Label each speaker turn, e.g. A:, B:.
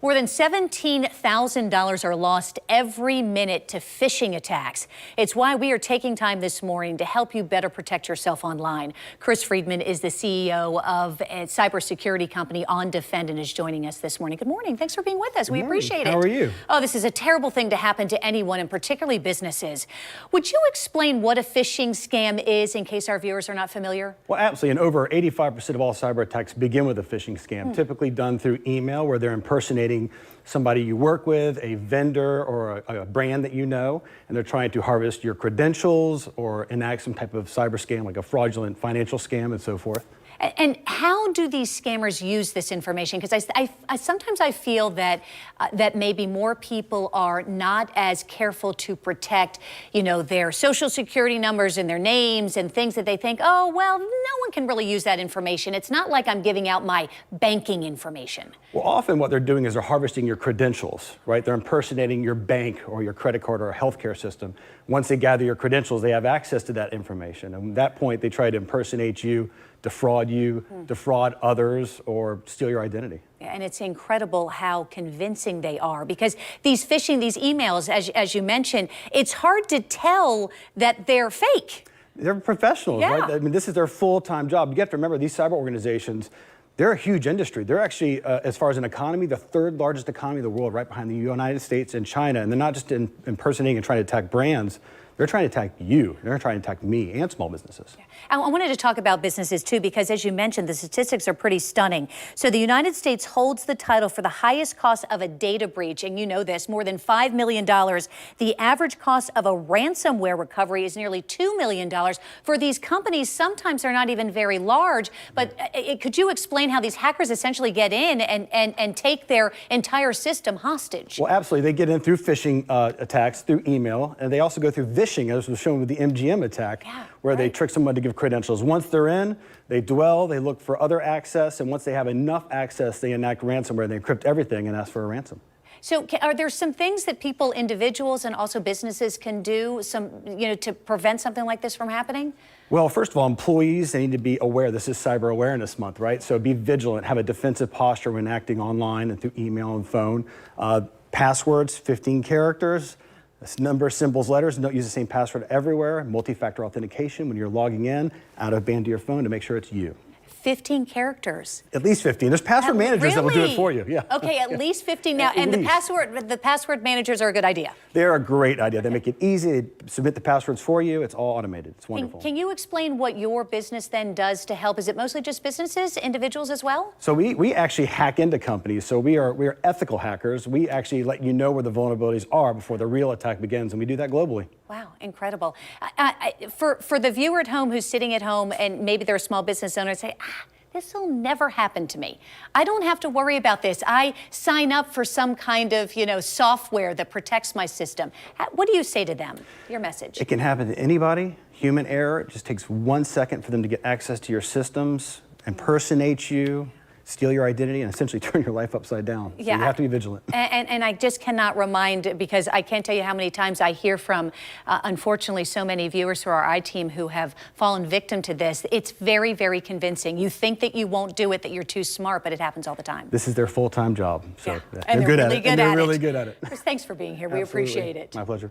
A: More than $17,000 are lost every minute to phishing attacks. It's why we are taking time this morning to help you better protect yourself online. Chris Freedman is the CEO of a cybersecurity company, OnDefend, and is joining us this morning. Good morning. Thanks for being with us. We appreciate it.
B: How are you?
A: Oh, this is a terrible thing to happen to anyone, and particularly businesses. Would you explain what a phishing scam is in case our viewers are not familiar?
B: Well, absolutely. And over 85% of all cyber attacks begin with a phishing scam, typically done through email, where they're impersonating somebody you work with, a vendor, or a brand that you know, and they're trying to harvest your credentials or enact some type of cyber scam, like a fraudulent financial scam and so forth.
A: And how do these scammers use this information? Because sometimes I feel that that maybe more people are not as careful to protect, you know, their social security numbers and their names and things that they think, oh, well, no one can really use that information. It's not like I'm giving out my banking information.
B: Well, often what they're doing is they're harvesting your credentials, right? They're impersonating your bank or your credit card or a healthcare system. Once they gather your credentials, they have access to that information. And at that point, they try to impersonate you, defraud you, defraud others, or steal your identity.
A: And it's incredible how convincing they are, because these emails, as you mentioned, it's hard to tell that they're fake.
B: They're professionals, right? I mean, this is their full-time job. You have to remember, these cyber organizations, they're a huge industry. They're actually, as far as an economy, the third largest economy in the world, right behind the United States and China. And they're not just impersonating and trying to attack brands. They're trying to attack you. They're trying to attack me and small businesses.
A: I wanted to talk about businesses too, because as you mentioned, the statistics are pretty stunning. So the United States holds the title for the highest cost of a data breach, and you know this, more than $5 million. The average cost of a ransomware recovery is nearly $2 million. For these companies, sometimes they're not even very large, but could you explain how these hackers essentially get in and take their entire system hostage?
B: Well, absolutely. They get in through phishing attacks, through email, and they also go through phishing, as was shown with the MGM attack, where they trick someone to give credentials. Once they're in, they dwell, they look for other access, and once they have enough access, they enact ransomware. They encrypt everything and ask for a ransom.
A: So are there some things that people, individuals and also businesses can do to prevent something like this from happening?
B: Well, first of all, employees, they need to be aware. This is Cyber Awareness Month, right? So be vigilant, have a defensive posture when acting online and through email and phone. Passwords, 15 characters. Numbers, symbols, letters. Don't use the same password everywhere. Multi-factor authentication when you're logging in, out of band to your phone to make sure it's you. 15
A: characters.
B: At least 15. There's password managers that will do it for you. Yeah.
A: Okay, at least 15 now. And the password managers are a good idea.
B: They're a great idea. They make it easy. They submit the passwords for you. It's all automated. It's wonderful.
A: Can you explain what your business then does to help? Is it mostly just businesses, individuals as well?
B: So we actually hack into companies. So we are ethical hackers. We actually let you know where the vulnerabilities are before the real attack begins, and we do that globally.
A: Wow, incredible. For the viewer at home who's sitting at home and maybe they're a small business owner and say, this will never happen to me. I don't have to worry about this. I sign up for some kind of, software that protects my system. What do you say to them? Your message.
B: It can happen to anybody. Human error. It just takes 1 second for them to get access to your systems, impersonate you, steal your identity, and essentially turn your life upside down. So you have to be vigilant.
A: And I just cannot remind, because I can't tell you how many times I hear from, unfortunately, so many viewers through our I-team who have fallen victim to this. It's very, very convincing. You think that you won't do it, that you're too smart, but it happens all the time.
B: This is their full-time job. So
A: and they're really good at it.
B: They're really good at it.
A: Chris, thanks for being here. We appreciate it.
B: My pleasure.